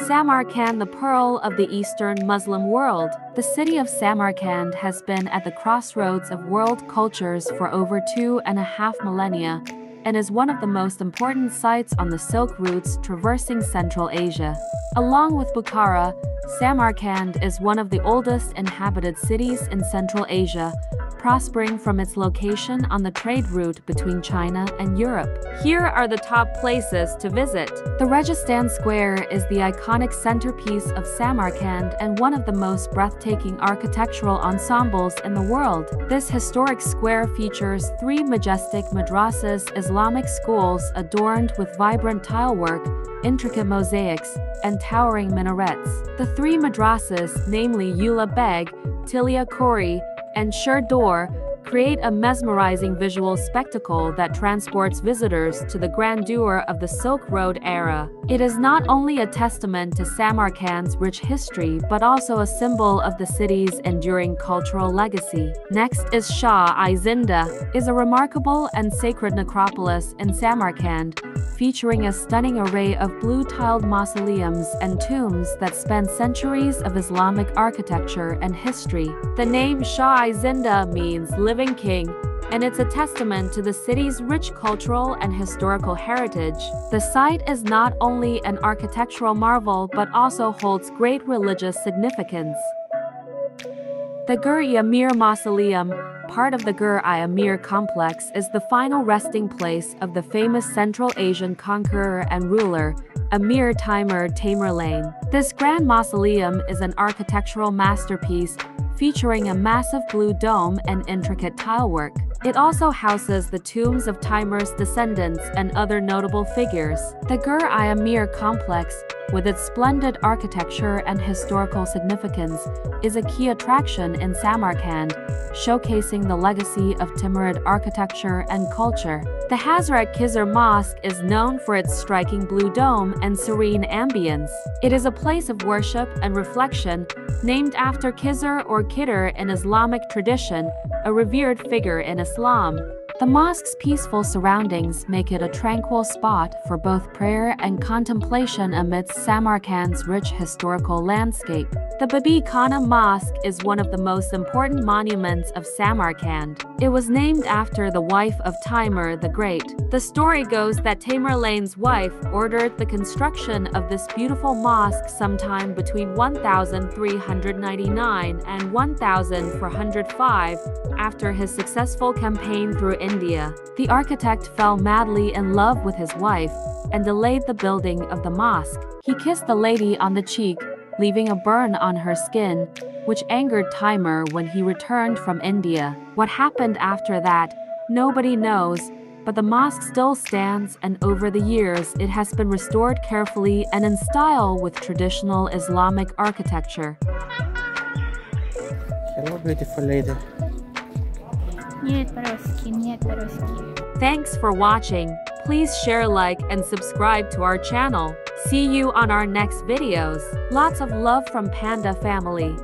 Samarkand, the pearl of the Eastern Muslim world. The city of Samarkand has been at the crossroads of world cultures for over 2.5 millennia and is one of the most important sites on the Silk routes traversing Central Asia. Along with Bukhara, Samarkand is one of the oldest inhabited cities in Central Asia, prospering from its location on the trade route between China and Europe. Here are the top places to visit. The Registan Square is the iconic centerpiece of Samarkand and one of the most breathtaking architectural ensembles in the world. This historic square features 3 majestic madrasas, Islamic schools adorned with vibrant tilework, intricate mosaics, and towering minarets. The 3 madrasas, namely Ula Beg, Tilia Gur-i, and Shah-i-Zinda, create a mesmerizing visual spectacle that transports visitors to the grandeur of the Silk Road era. It is not only a testament to Samarkand's rich history but also a symbol of the city's enduring cultural legacy. Next is Shah-i-Zinda, is a remarkable and sacred necropolis in Samarkand, featuring a stunning array of blue-tiled mausoleums and tombs that span centuries of Islamic architecture and history. The name Shah-i-Zinda means living king, and it's a testament to the city's rich cultural and historical heritage. The site is not only an architectural marvel but also holds great religious significance. The Gur-i Amir Mausoleum, part of the Gur-i Amir complex, is the final resting place of the famous Central Asian conqueror and ruler, Amir Tamerlane. This grand mausoleum is an architectural masterpiece featuring a massive blue dome and intricate tilework. It also houses the tombs of Timur's descendants and other notable figures. The Gur-i Amir complex, with its splendid architecture and historical significance, is a key attraction in Samarkand, showcasing the legacy of Timurid architecture and culture. The Hazrat-Khizr Mosque is known for its striking blue dome and serene ambience. It is a place of worship and reflection, named after Khizr or Khidr in Islamic tradition, a revered figure in Islam. The mosque's peaceful surroundings make it a tranquil spot for both prayer and contemplation amidst Samarkand's rich historical landscape. The Bibi-Khanym Mosque is one of the most important monuments of Samarkand. It was named after the wife of Timur the Great. The story goes that Tamerlane's wife ordered the construction of this beautiful mosque sometime between 1399 and 1405 after his successful campaign through India. The architect fell madly in love with his wife and delayed the building of the mosque. He kissed the lady on the cheek, leaving a burn on her skin, which angered Timur when he returned from India. What happened after that, nobody knows, but the mosque still stands, and over the years it has been restored carefully and in style with traditional Islamic architecture. Hello, beautiful lady. Thanks for watching. Please share, like, and subscribe to our channel. See you on our next videos. Lots of love from Panda family.